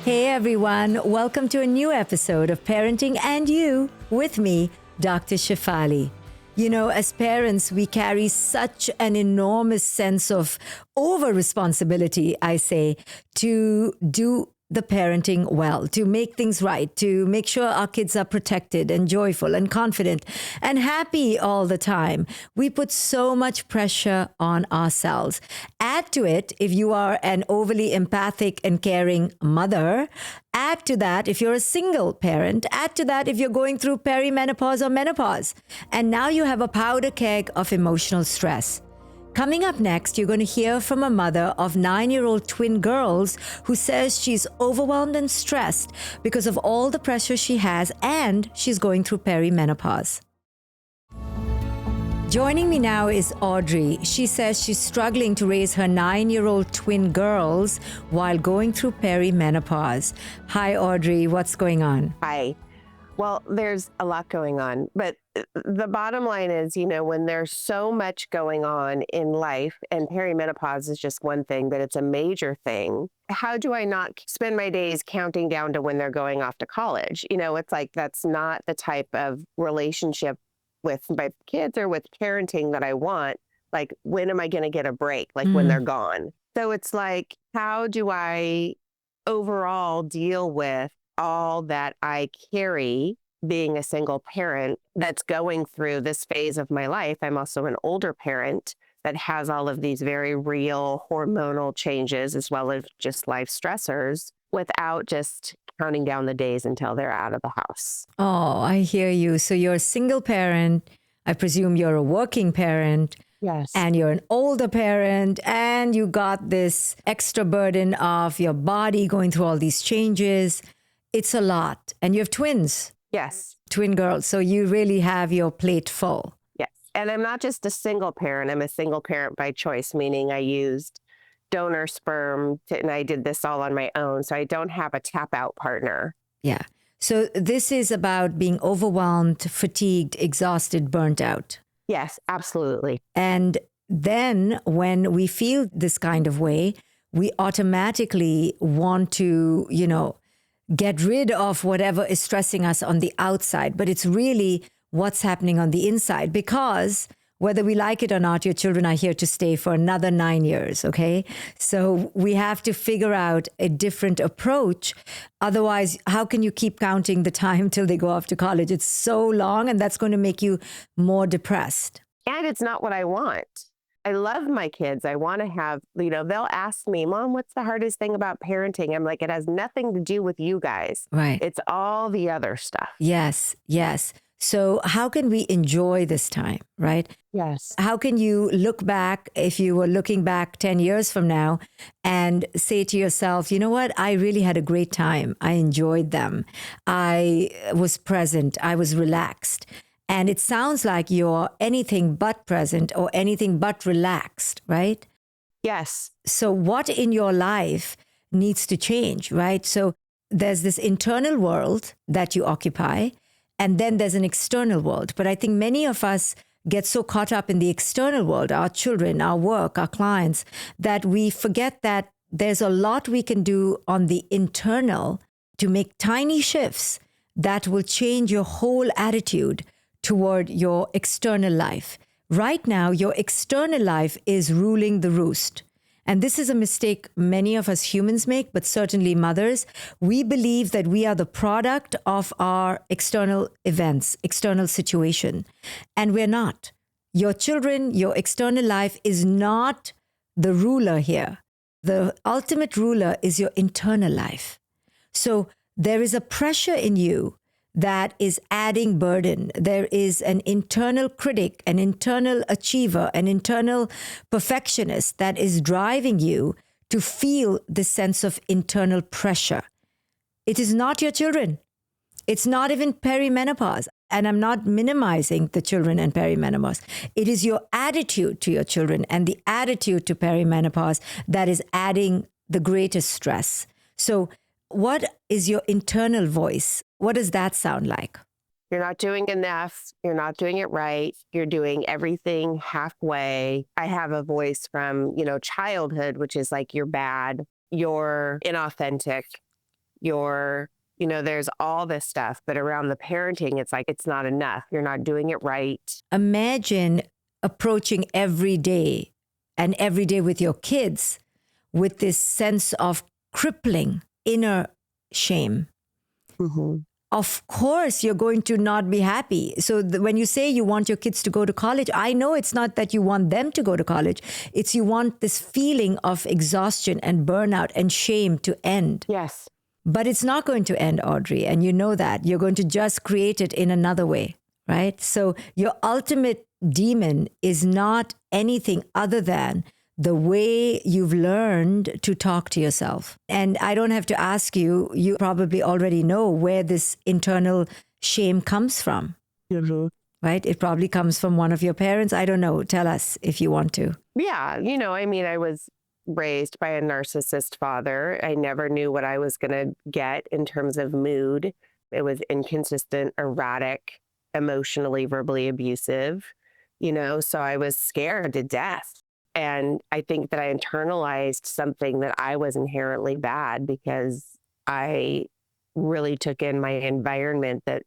Hey everyone, welcome to a new episode of Parenting and You with me, Dr. Shefali. You know, as parents, we carry such an enormous sense of over-responsibility, I say, to do the parenting well, to make things right, to make sure our kids are protected and joyful and confident and happy all the time. We put so much pressure on ourselves. Add to it, if you are an overly empathic and caring mother, add to that if you're a single parent, add to that if you're going through perimenopause or menopause. And now you have a powder keg of emotional stress. Coming up next, you're going to hear from a mother of 9-year-old twin girls who says she's overwhelmed and stressed because of all the pressure she has and she's going through perimenopause. Joining me now is Audrey. She says she's struggling to raise her 9-year-old twin girls while going through perimenopause. Hi, Audrey. What's going on? Hi. Well, there's a lot going on, but the bottom line is, when there's so much going on in life, and perimenopause is just one thing, but it's a major thing. How do I not spend my days counting down to when they're going off to college? It's like that's not the type of relationship with my kids or with parenting that I want. Like, when am I going to get a break? Like when they're gone. So it's like, how do I overall deal with all that I carry being a single parent that's going through this phase of my life? I'm also an older parent that has all of these very real hormonal changes as well as just life stressors without just counting down the days until they're out of the house. Oh, I hear you. So you're a single parent. I presume you're a working parent. Yes. And you're an older parent, and you got this extra burden of your body going through all these changes. It's a lot. And you have twins. Yes. Twin girls. So you really have your plate full. Yes. And I'm not just a single parent. I'm a single parent by choice, meaning I used donor sperm and I did this all on my own. So I don't have a tap out partner. Yeah. So this is about being overwhelmed, fatigued, exhausted, burnt out. Yes, absolutely. And then when we feel this kind of way, we automatically want to, get rid of whatever is stressing us on the outside. But it's really what's happening on the inside, because whether we like it or not, your children are here to stay for another 9 years, okay? So we have to figure out a different approach. Otherwise, how can you keep counting the time till they go off to college? It's so long, and that's going to make you more depressed. And it's not what I want. I love my kids. I want to have, they'll ask me, Mom, what's the hardest thing about parenting? I'm like, it has nothing to do with you guys. Right. It's all the other stuff. Yes, yes. So how can we enjoy this time, right? Yes. How can you look back, if you were looking back 10 years from now, and say to yourself, you know what? I really had a great time. I enjoyed them. I was present. I was relaxed. And it sounds like you're anything but present or anything but relaxed, right? Yes. So what in your life needs to change, right? So there's this internal world that you occupy, and then there's an external world. But I think many of us get so caught up in the external world, our children, our work, our clients, that we forget that there's a lot we can do on the internal to make tiny shifts that will change your whole attitude toward your external life. Right now, your external life is ruling the roost. And this is a mistake many of us humans make, but certainly mothers. We believe that we are the product of our external events, external situation. And we're not. Your children, your external life is not the ruler here. The ultimate ruler is your internal life. So there is a pressure in you that is adding burden. There is an internal critic, an internal achiever, an internal perfectionist that is driving you to feel this sense of internal pressure. It is not your children. It's not even perimenopause. And I'm not minimizing the children and perimenopause. It is your attitude to your children and the attitude to perimenopause that is adding the greatest stress. So what is your internal voice? What does that sound like? You're not doing enough. You're not doing it right. You're doing everything halfway. I have a voice from, childhood, which is like, you're bad, you're inauthentic, there's all this stuff, but around the parenting, it's like, it's not enough. You're not doing it right. Imagine approaching every day and every day with your kids with this sense of crippling inner shame. Mm-hmm. Of course, you're going to not be happy. So when you say you want your kids to go to college, I know it's not that you want them to go to college. It's you want this feeling of exhaustion and burnout and shame to end. Yes. But it's not going to end, Audrey. And you know that. You're going to just create it in another way, right? So your ultimate demon is not anything other than the way you've learned to talk to yourself. And I don't have to ask you, you probably already know where this internal shame comes from, Mm-hmm. right? It probably comes from one of your parents. I don't know. Tell us if you want to. Yeah. I was raised by a narcissist father. I never knew what I was going to get in terms of mood. It was inconsistent, erratic, emotionally, verbally abusive, so I was scared to death. And I think that I internalized something that I was inherently bad because I really took in my environment that,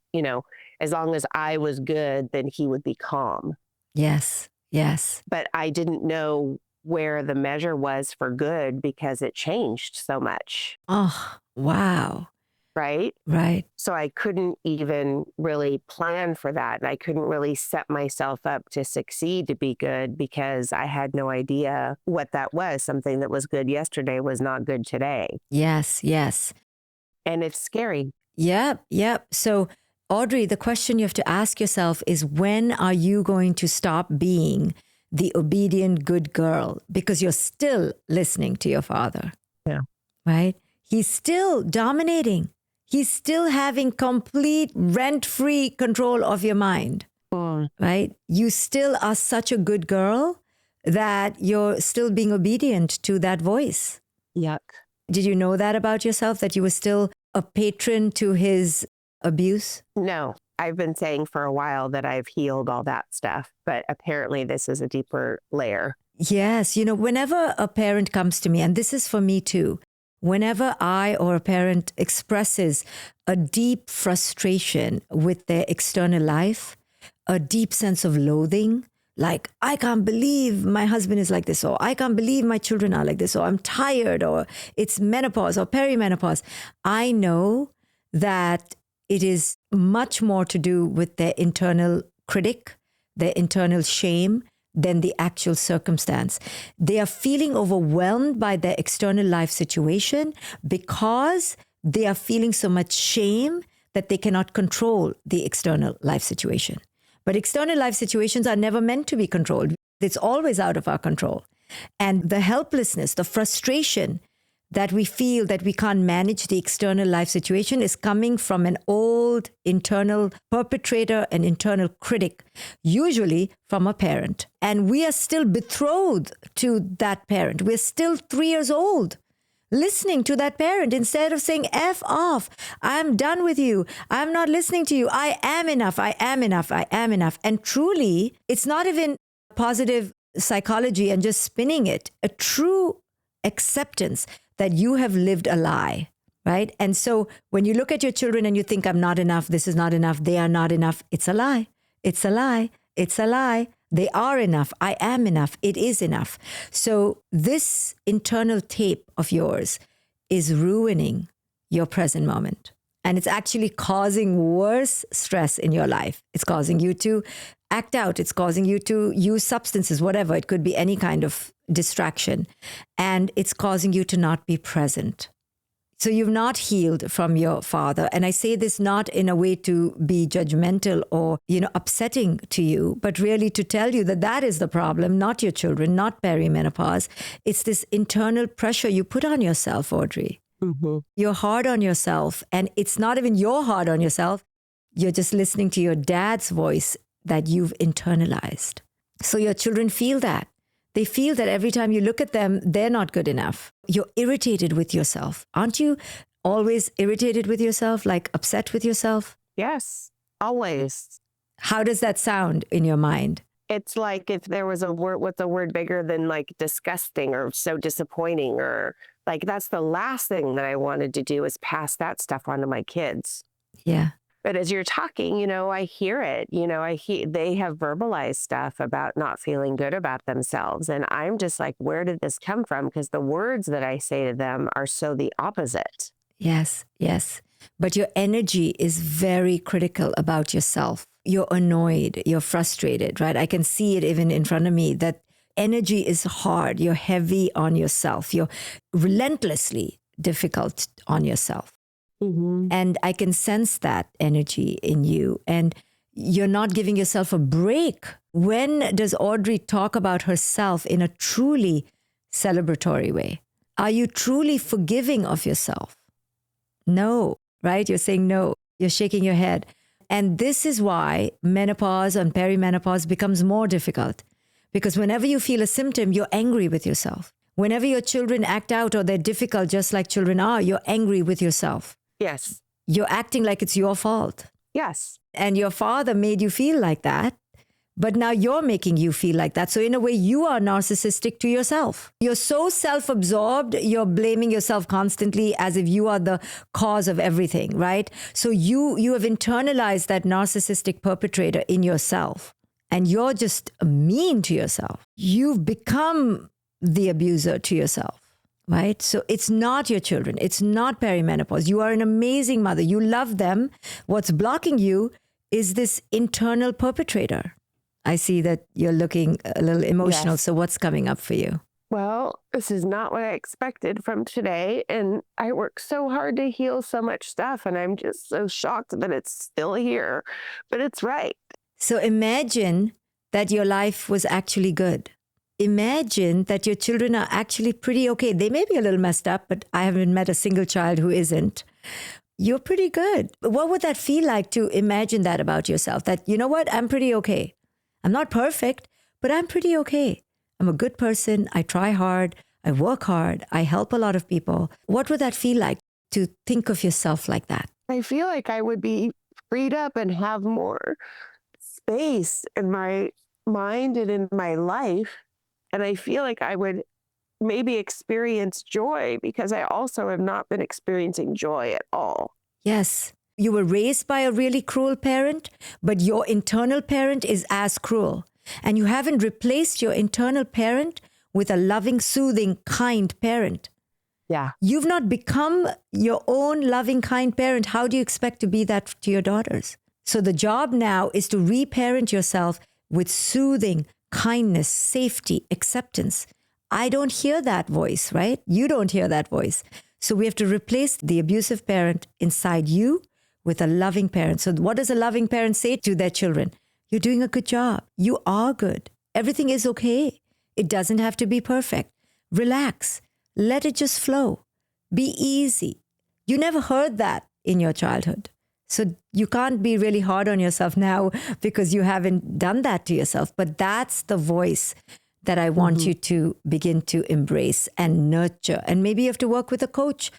as long as I was good, then he would be calm. Yes, yes. But I didn't know where the measure was for good because it changed so much. Oh, wow. Right? Right. So I couldn't even really plan for that. And I couldn't really set myself up to succeed, to be good, because I had no idea what that was. Something that was good yesterday was not good today. Yes, yes. And it's scary. Yep, yep. So, Audrey, the question you have to ask yourself is, when are you going to stop being the obedient good girl? Because you're still listening to your father. Yeah. Right? He's still dominating. He's still having complete rent-free control of your mind, right? You still are such a good girl that you're still being obedient to that voice. Yuck. Did you know that about yourself, that you were still a patron to his abuse? No, I've been saying for a while that I've healed all that stuff, but apparently this is a deeper layer. Yes. Whenever a parent comes to me, and this is for me too, whenever I or a parent expresses a deep frustration with their external life, a deep sense of loathing, like, I can't believe my husband is like this, or I can't believe my children are like this, or I'm tired, or it's menopause or perimenopause, I know that it is much more to do with their internal critic, their internal shame, than the actual circumstance. They are feeling overwhelmed by their external life situation because they are feeling so much shame that they cannot control the external life situation. But external life situations are never meant to be controlled. It's always out of our control. And the helplessness, the frustration that we feel that we can't manage the external life situation is coming from an old internal perpetrator, an internal critic, usually from a parent. And we are still betrothed to that parent. We're still 3 years old, listening to that parent instead of saying, F off, I'm done with you. I'm not listening to you. I am enough. I am enough. I am enough. And truly, it's not even positive psychology and just spinning it, a true acceptance that you have lived a lie, right? And so when you look at your children and you think, I'm not enough, this is not enough, they are not enough, it's a lie. It's a lie. It's a lie. They are enough. I am enough. It is enough. So this internal tape of yours is ruining your present moment. And it's actually causing worse stress in your life. It's causing you to act out. It's causing you to use substances, whatever. It could be any kind of distraction. And it's causing you to not be present. So you've not healed from your father. And I say this not in a way to be judgmental or, upsetting to you, but really to tell you that that is the problem, not your children, not perimenopause. It's this internal pressure you put on yourself, Audrey. Mm-hmm. You're hard on yourself. And it's not even you're hard on yourself. You're just listening to your dad's voice that you've internalized. So your children feel that. They feel that every time you look at them, they're not good enough. You're irritated with yourself. Aren't you always irritated with yourself, like upset with yourself? Yes, always. How does that sound in your mind? It's like if there was a word, what's a word bigger than like disgusting or so disappointing or Like, that's the last thing that I wanted to do is pass that stuff on to my kids. Yeah. But as you're talking, I hear it. They have verbalized stuff about not feeling good about themselves. And I'm just like, where did this come from? Because the words that I say to them are so the opposite. Yes, yes. But your energy is very critical about yourself. You're annoyed, you're frustrated, right? I can see it even in front of me that energy is hard. You're heavy on yourself. You're relentlessly difficult on yourself. Mm-hmm. And I can sense that energy in you. And you're not giving yourself a break. When does Audrey talk about herself in a truly celebratory way? Are you truly forgiving of yourself? No, right? You're saying no. You're shaking your head. And this is why menopause and perimenopause becomes more difficult. Because whenever you feel a symptom, you're angry with yourself. Whenever your children act out or they're difficult, just like children are, you're angry with yourself. Yes. You're acting like it's your fault. Yes. And your father made you feel like that, but now you're making you feel like that. So in a way, you are narcissistic to yourself. You're so self-absorbed, you're blaming yourself constantly as if you are the cause of everything, right? So you have internalized that narcissistic perpetrator in yourself, and you're just mean to yourself. You've become the abuser to yourself. Right? So it's not your children. It's not perimenopause. You are an amazing mother. You love them. What's blocking you is this internal perpetrator. I see that you're looking a little emotional. Yes. So what's coming up for you? Well, this is not what I expected from today. And I worked so hard to heal so much stuff. And I'm just so shocked that it's still here. But it's right. So imagine that your life was actually good. Imagine that your children are actually pretty okay. They may be a little messed up, but I haven't met a single child who isn't. You're pretty good. What would that feel like to imagine that about yourself? That, you know what, I'm pretty okay. I'm not perfect, but I'm pretty okay. I'm a good person. I try hard. I work hard. I help a lot of people. What would that feel like to think of yourself like that? I feel like I would be freed up and have more space in my mind and in my life. And I feel like I would maybe experience joy because I also have not been experiencing joy at all. Yes. You were raised by a really cruel parent, but your internal parent is as cruel. And you haven't replaced your internal parent with a loving, soothing, kind parent. Yeah. You've not become your own loving, kind parent. How do you expect to be that to your daughters? So the job now is to reparent yourself with soothing, kindness, safety, acceptance. I don't hear that voice, right? You don't hear that voice. So we have to replace the abusive parent inside you with a loving parent. So what does a loving parent say to their children? You're doing a good job. You are good. Everything is okay. It doesn't have to be perfect. Relax. Let it just flow. Be easy. You never heard that in your childhood. So you can't be really hard on yourself now because you haven't done that to yourself. But that's the voice that I want you to begin to embrace and nurture. And maybe you have to work with a coach.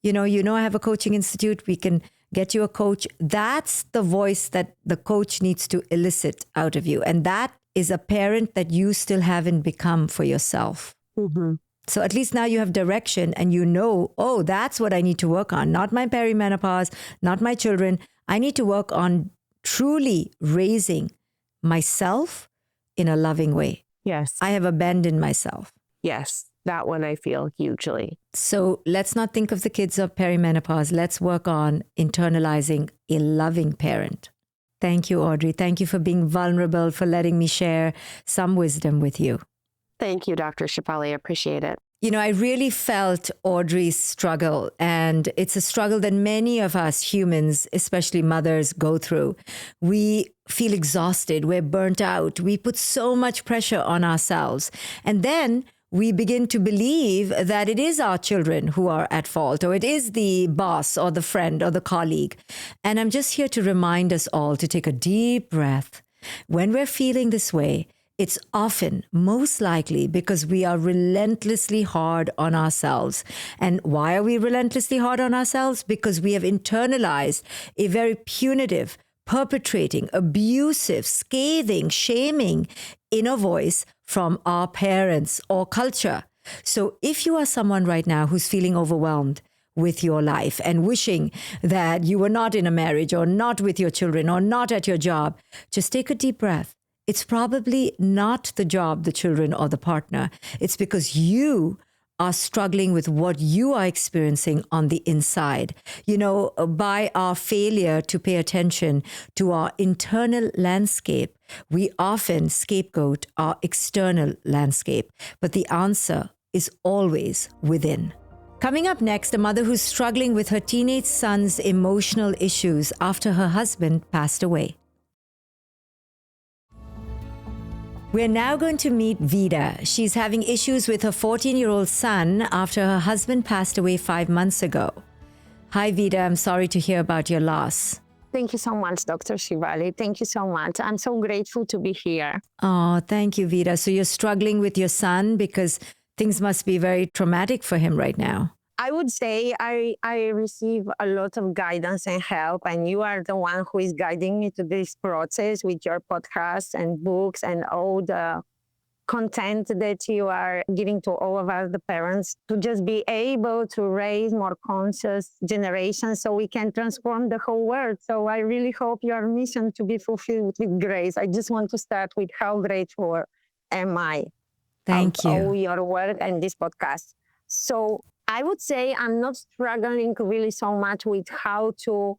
You know, I have a coaching institute. We can get you a coach. That's the voice that the coach needs to elicit out of you. And that is a parent that you still haven't become for yourself. Mm-hmm. So at least now you have direction and you know, oh, that's what I need to work on. Not my perimenopause, not my children. I need to work on truly raising myself in a loving way. Yes. I have abandoned myself. Yes. That one I feel hugely. So let's not think of the kids of perimenopause. Let's work on internalizing a loving parent. Thank you, Audrey. Thank you for being vulnerable, for letting me share some wisdom with you. Thank you, Dr. Shefali. I appreciate it. You know, I really felt Audrey's struggle, and it's a struggle that many of us humans, especially mothers, go through. We feel exhausted. We're burnt out. We put so much pressure on ourselves. And then we begin to believe that it is our children who are at fault, or it is the boss or the friend or the colleague. And I'm just here to remind us all to take a deep breath. When we're feeling this way, it's often, most likely, because we are relentlessly hard on ourselves. And why are we relentlessly hard on ourselves? Because we have internalized a very punitive, perpetrating, abusive, scathing, shaming inner voice from our parents or culture. So if you are someone right now who's feeling overwhelmed with your life and wishing that you were not in a marriage or not with your children or not at your job, just take a deep breath. It's probably not the job, the children, or the partner. It's because you are struggling with what you are experiencing on the inside. You know, by our failure to pay attention to our internal landscape, we often scapegoat our external landscape. But the answer is always within. Coming up next, a mother who's struggling with her teenage son's emotional issues after her husband passed away. We're now going to meet Vita. She's having issues with her 14-year-old son after her husband passed away 5 months ago. Hi, Vita. I'm sorry to hear about your loss. Thank you so much, Dr. Shefali. Thank you so much. I'm so grateful to be here. Oh, thank you, Vita. So you're struggling with your son because things must be very traumatic for him right now. I would say I receive a lot of guidance and help, and you are the one who is guiding me to this process with your podcasts and books and all the content that you are giving to all of us, the parents, to just be able to raise more conscious generations so we can transform the whole world. So I really hope your mission to be fulfilled with grace. I just want to start with how grateful am I Thank you. all your work and this podcast. So I would say I'm not struggling really so much with how to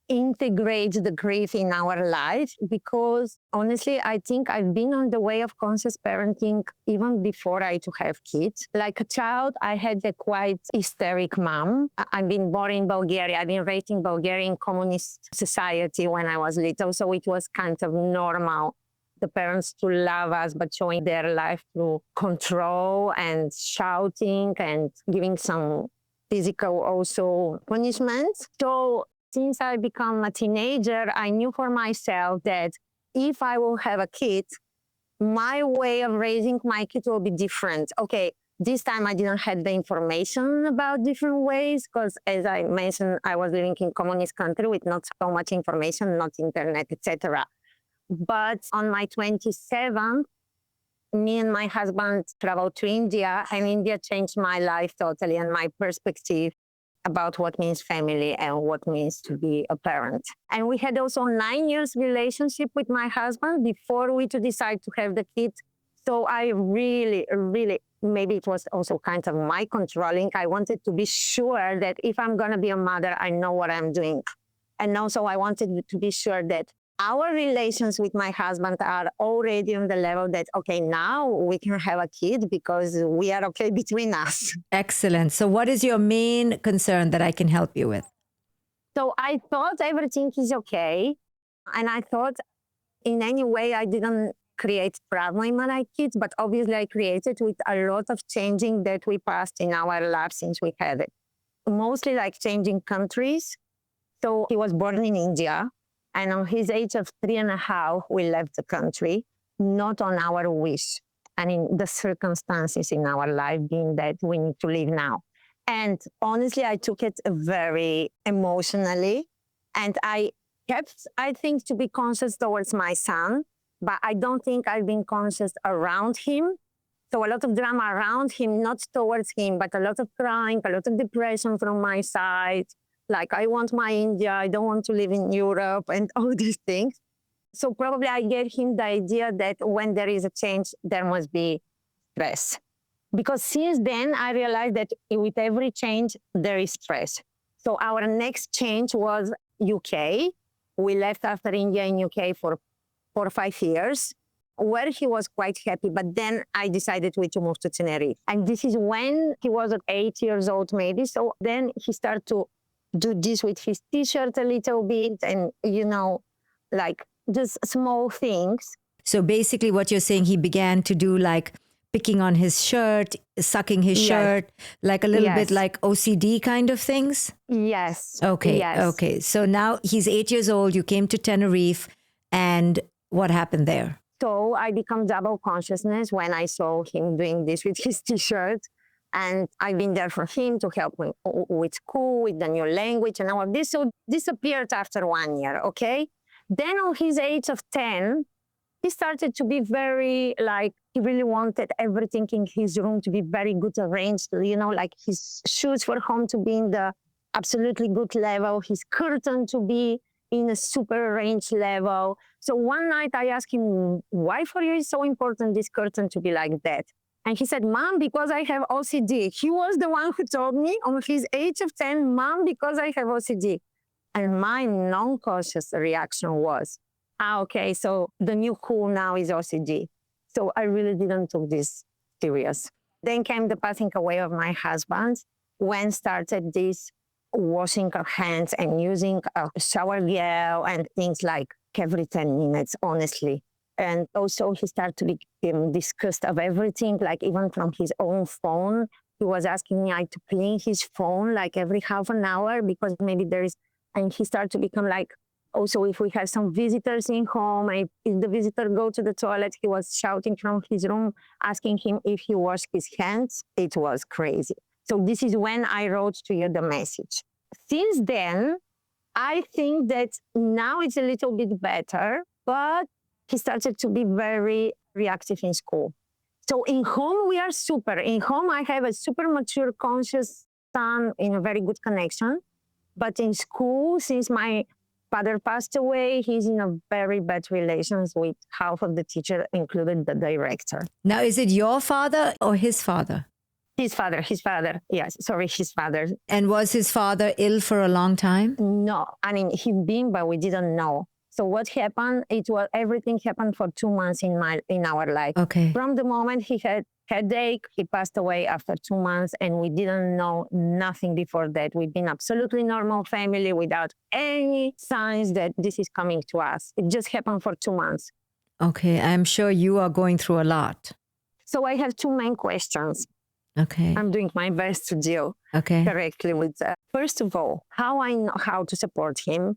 integrate the grief in our life, because honestly, I think I've been on the way of conscious parenting even before I to have kids. Like a child, I had a quite hysteric mom. I've been born in Bulgaria. I've been raised in Bulgarian communist society when I was little, so it was kind of normal the parents to love us, but showing their life through control and shouting and giving some physical also punishments. So since I become a teenager, I knew for myself that if I will have a kid, my way of raising my kid will be different. Okay, this time I didn't have the information about different ways because, as I mentioned, I was living in communist country with not so much information, not internet, etc. But on my 27th, me and my husband traveled to India, and India changed my life totally and my perspective about what means family and what means to be a parent. And we had also 9 years relationship with my husband before we to decide to have the kid. So I really, maybe it was also kind of my controlling. I wanted to be sure that if I'm going to be a mother, I know what I'm doing. And also I wanted to be sure that our relations with my husband are already on the level that, okay, now we can have a kid because we are okay between us. Excellent. So what is your main concern that I can help you with? So I thought everything is okay. And I thought in any way I didn't create problem in my kids, but obviously I created with a lot of changing that we passed in our life since we had it. Mostly like changing countries. So he was born in India. And on his age of 3.5, we left the country, not on our wish, and in the circumstances in our life being that we need to leave now. And honestly, I took it very emotionally. And I kept, I think, to be conscious towards my son, but I don't think I've been conscious around him. So a lot of drama around him, not towards him, but a lot of crying, a lot of depression from my side. Like, I want my India, I don't want to live in Europe and all these things. So probably I gave him the idea that when there is a change, there must be stress. Because since then, I realized that with every change, there is stress. So our next change was UK. We left after India in UK for 4 or 5 years, where he was quite happy. But then I decided to move to Tenerife. And this is when he was 8 years old, maybe. So then he started to do this with his t-shirt a little bit and, you know, like just small things. So basically what you're saying, he began to do like picking on his shirt, sucking his shirt, like a little bit like OCD kind of things? Yes. Okay. Yes. Okay. So now he's 8 years old. You came to Tenerife, and what happened there? So I become double consciousness when I saw him doing this with his t-shirt. And I've been there for him to help him with school, with the new language and all of this. So disappeared after 1 year, okay? Then on his age of 10, he started to be very like, he really wanted everything in his room to be very good arranged, like his shoes for home to be in the absolutely good level, his curtain to be in a super arranged level. So one night I asked him, why for you is so important this curtain to be like that? And he said, Mom, because I have OCD. He was the one who told me on his age of 10, Mom, because I have OCD. And my non-conscious reaction was, okay, so the new cool now is OCD. So I really didn't take this serious. Then came the passing away of my husband, when started this washing of hands and using a shower gel and things like every 10 minutes, honestly. And also he started to be disgust of everything, like even from his own phone. He was asking me to clean his phone like every half an hour because maybe there is, and he started to become like, also if we have some visitors in home, if the visitor go to the toilet, he was shouting from his room, asking him if he washed his hands. It was crazy. So this is when I wrote to you the message. Since then, I think that now it's a little bit better, but he started to be very reactive in school. So in home, we are super. In home, I have a super mature, conscious son in a very good connection. But in school, since my father passed away, he's in a very bad relations with half of the teacher, including the director. Now, is it your father or his father? His father. Yes, sorry, his father. And was his father ill for a long time? No, I mean, he's been, but we didn't know. So what happened, everything happened for 2 months in our life. Okay. From the moment he had headache, he passed away after 2 months, and we didn't know nothing before that. We've been absolutely normal family without any signs that this is coming to us. It just happened for 2 months. Okay, I'm sure you are going through a lot. So I have two main questions. Okay. I'm doing my best to deal correctly with that. First of all, how I know how to support him.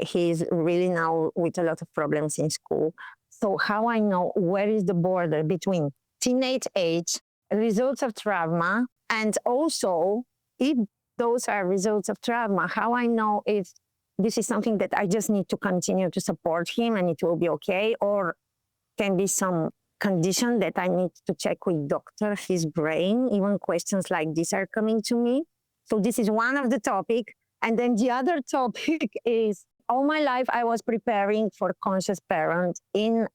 He's really now with a lot of problems in school. So how I know where is the border between teenage age, results of trauma, and also if those are results of trauma, how I know if this is something that I just need to continue to support him and it will be okay, or can be some condition that I need to check with doctor, his brain. Even questions like this are coming to me. So this is one of the topic. And then the other topic is, all my life I was preparing for conscious parent in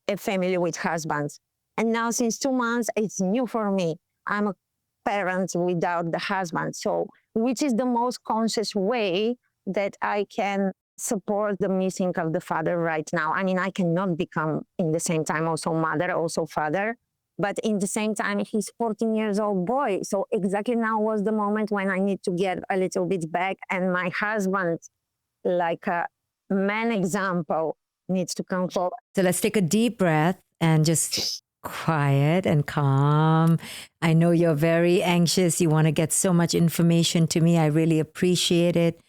a family with husbands. And now since 2 months, it's new for me. I'm a parent without the husband. So which is the most conscious way that I can support the missing of the father right now? I mean, I cannot become in the same time also mother, also father. But in the same time, he's 14 years old boy. So exactly now was the moment when I need to get a little bit back. And my husband, like a man example, needs to come forward. So let's take a deep breath and just quiet and calm. I know you're very anxious. You want to get so much information to me. I really appreciate it.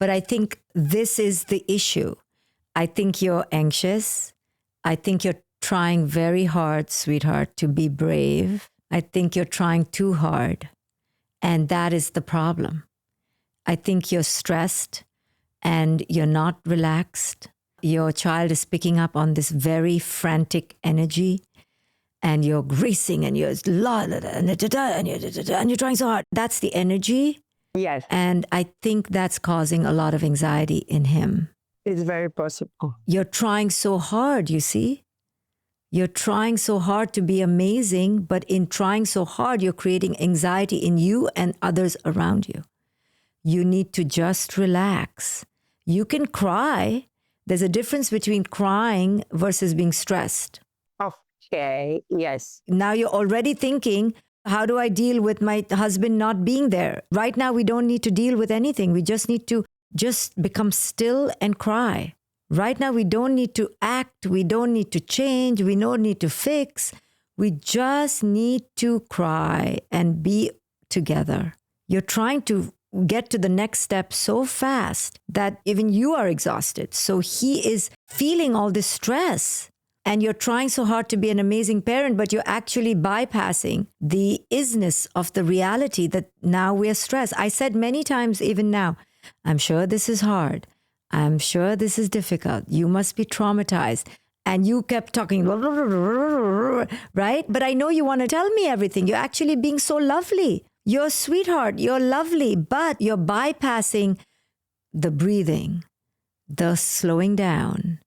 But I think this is the issue. I think you're anxious. I think you're trying very hard, sweetheart, to be brave. I think you're trying too hard. And that is the problem. I think you're stressed and you're not relaxed. Your child is picking up on this very frantic energy and you're racing and you're trying so hard. That's the energy. Yes. And I think that's causing a lot of anxiety in him. It's very possible. You're trying so hard, you see? You're trying so hard to be amazing, but in trying so hard, you're creating anxiety in you and others around you. You need to just relax. You can cry. There's a difference between crying versus being stressed. Okay, yes. Now you're already thinking, how do I deal with my husband not being there? Right now, we don't need to deal with anything. We just need to just become still and cry. Right now, we don't need to act. We don't need to change. We don't need to fix. We just need to cry and be together. You're trying to get to the next step so fast that even you are exhausted. So he is feeling all this stress. And you're trying so hard to be an amazing parent, but you're actually bypassing the isness of the reality that now we're stressed. I said many times, even now, I'm sure this is hard. I'm sure this is difficult. You must be traumatized. And you kept talking, right? But I know you want to tell me everything. You're actually being so lovely. You're a sweetheart. You're lovely. But you're bypassing the breathing, the slowing down,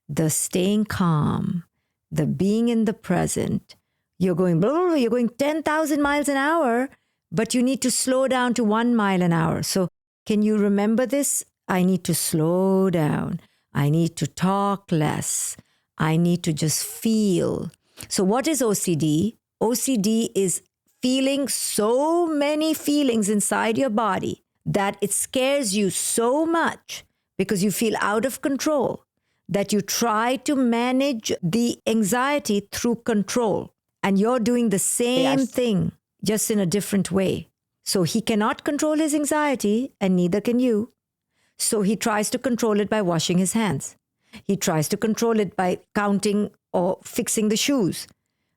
the staying calm, the being in the present. You're going, you're going 10,000 miles an hour, but you need to slow down to 1 mile an hour. So can you remember this? I need to slow down. I need to talk less. I need to just feel. So what is OCD? OCD is feeling so many feelings inside your body that it scares you so much because you feel out of control that you try to manage the anxiety through control. And you're doing the same thing, just in a different way. So he cannot control his anxiety, and neither can you. So he tries to control it by washing his hands. He tries to control it by counting or fixing the shoes.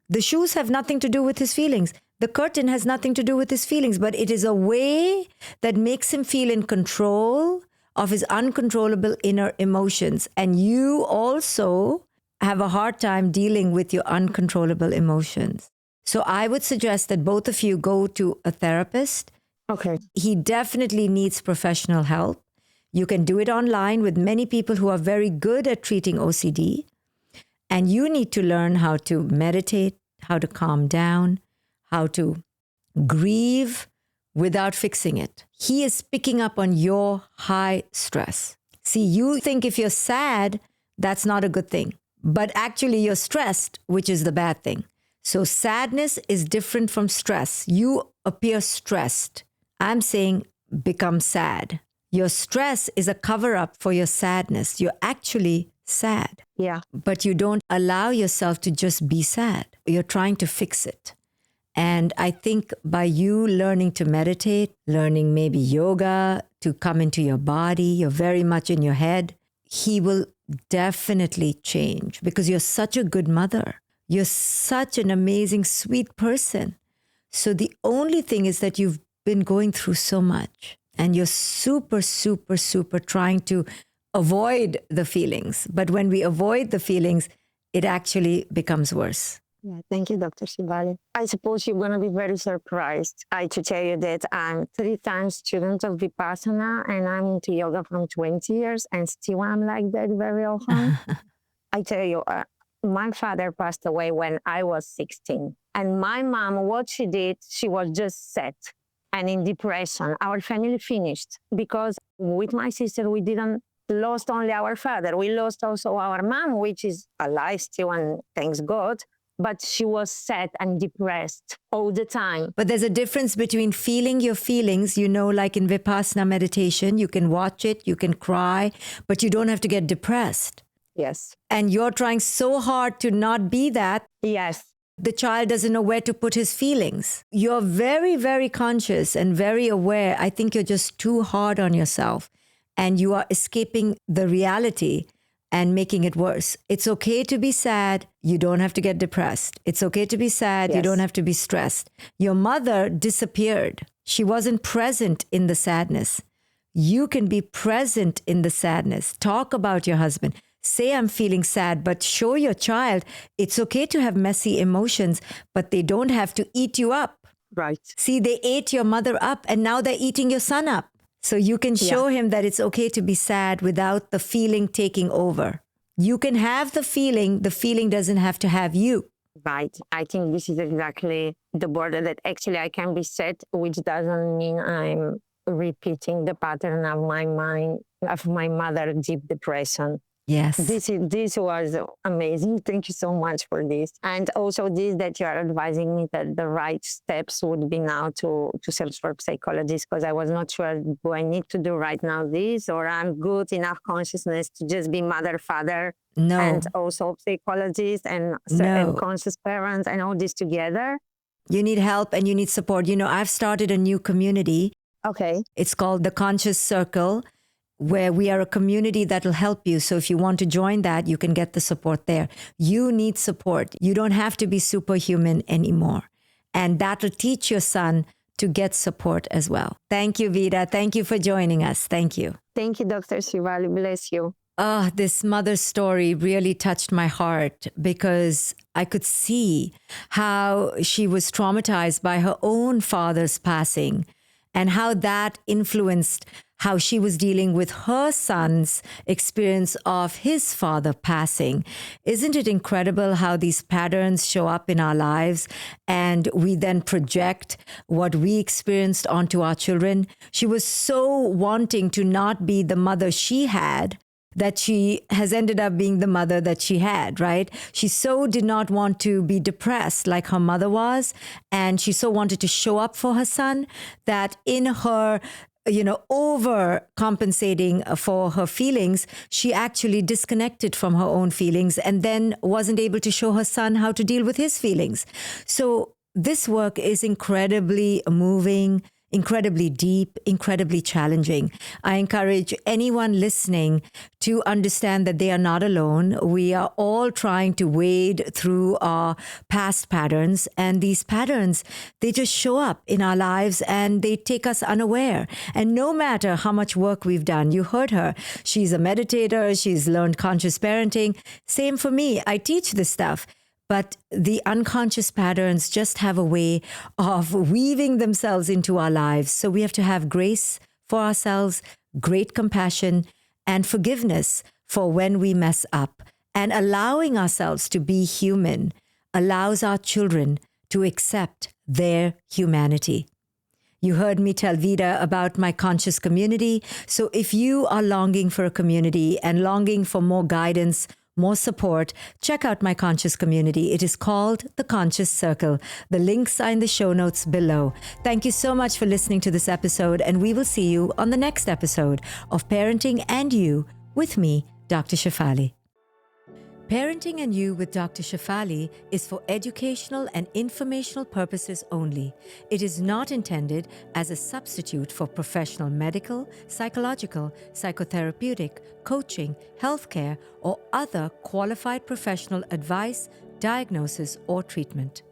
The shoes have nothing to do with his feelings. The curtain has nothing to do with his feelings, but it is a way that makes him feel in control of his uncontrollable inner emotions. And you also have a hard time dealing with your uncontrollable emotions. So I would suggest that both of you go to a therapist. Okay. He definitely needs professional help. You can do it online with many people who are very good at treating OCD. And you need to learn how to meditate, how to calm down, how to grieve without fixing it. He is picking up on your high stress. See, you think if you're sad, that's not a good thing. But actually you're stressed, which is the bad thing. So sadness is different from stress. You appear stressed. I'm saying become sad. Your stress is a cover-up for your sadness. You're actually sad. Yeah. But you don't allow yourself to just be sad. You're trying to fix it. And I think by you learning to meditate, learning maybe yoga, to come into your body, you're very much in your head, he will definitely change because you're such a good mother. You're such an amazing, sweet person. So the only thing is that you've been going through so much and you're super, super, super trying to avoid the feelings. But when we avoid the feelings, it actually becomes worse. Yeah, thank you, Dr. Shefali. I suppose you're going to be very surprised to tell you that I'm 3 times student of Vipassana and I'm into yoga from 20 years and still I'm like that very often. I tell you, my father passed away when I was 16. And my mom, what she did, she was just set and in depression. Our family finished because with my sister, we didn't lost only our father. We lost also our mom, which is alive still and thanks God. But she was sad and depressed all the time. But there's a difference between feeling your feelings, like in Vipassana meditation, you can watch it, you can cry, but you don't have to get depressed. Yes. And you're trying so hard to not be that. Yes. The child doesn't know where to put his feelings. You're very, very conscious and very aware. I think you're just too hard on yourself and you are escaping the reality and making it worse. It's okay to be sad. You don't have to get depressed. It's okay to be sad. Yes. You don't have to be stressed. Your mother disappeared. She wasn't present in the sadness. You can be present in the sadness. Talk about your husband. Say, I'm feeling sad, but show your child it's okay to have messy emotions, but they don't have to eat you up. Right. See, they ate your mother up and now they're eating your son up. So you can show him that it's okay to be sad without the feeling taking over. You can have the feeling doesn't have to have you. Right. I think this is exactly the border that actually I can be sad, which doesn't mean I'm repeating the pattern of my mind, of my mother deep depression. Yes. This was amazing. Thank you so much for this. And also this that you are advising me that the right steps would be now to search for psychologists because I was not sure, do I need to do right now this or I'm good enough consciousness to just be mother, father, No. and also psychologist and conscious parents and all this together. You need help and you need support. I've started a new community. Okay. It's called the Conscious Circle, where we are a community that will help you. So if you want to join that, you can get the support there. You need support. You don't have to be superhuman anymore. And that will teach your son to get support as well. Thank you, Vita. Thank you for joining us. Thank you. Thank you, Dr. Shefali. Bless you. This mother's story really touched my heart because I could see how she was traumatized by her own father's passing and how that influenced how she was dealing with her son's experience of his father passing. Isn't it incredible how these patterns show up in our lives and we then project what we experienced onto our children? She was so wanting to not be the mother she had that she has ended up being the mother that she had, right? She so did not want to be depressed like her mother was, and she so wanted to show up for her son that in her overcompensating for her feelings, she actually disconnected from her own feelings and then wasn't able to show her son how to deal with his feelings. So this work is incredibly moving, incredibly deep, incredibly challenging. I encourage anyone listening to understand that they are not alone. We are all trying to wade through our past patterns, and these patterns, they just show up in our lives and they take us unaware. And no matter how much work we've done, you heard her, she's a meditator, she's learned conscious parenting. Same for me, I teach this stuff. But the unconscious patterns just have a way of weaving themselves into our lives. So we have to have grace for ourselves, great compassion, and forgiveness for when we mess up. And allowing ourselves to be human allows our children to accept their humanity. You heard me tell Vita about my conscious community. So if you are longing for a community and longing for more guidance, more support, check out my conscious community. It is called The Conscious Circle. The links are in the show notes below. Thank you so much for listening to this episode, and we will see you on the next episode of Parenting and You with me, Dr. Shefali. Parenting and You with Dr. Shefali is for educational and informational purposes only. It is not intended as a substitute for professional medical, psychological, psychotherapeutic, coaching, healthcare, or other qualified professional advice, diagnosis, or treatment.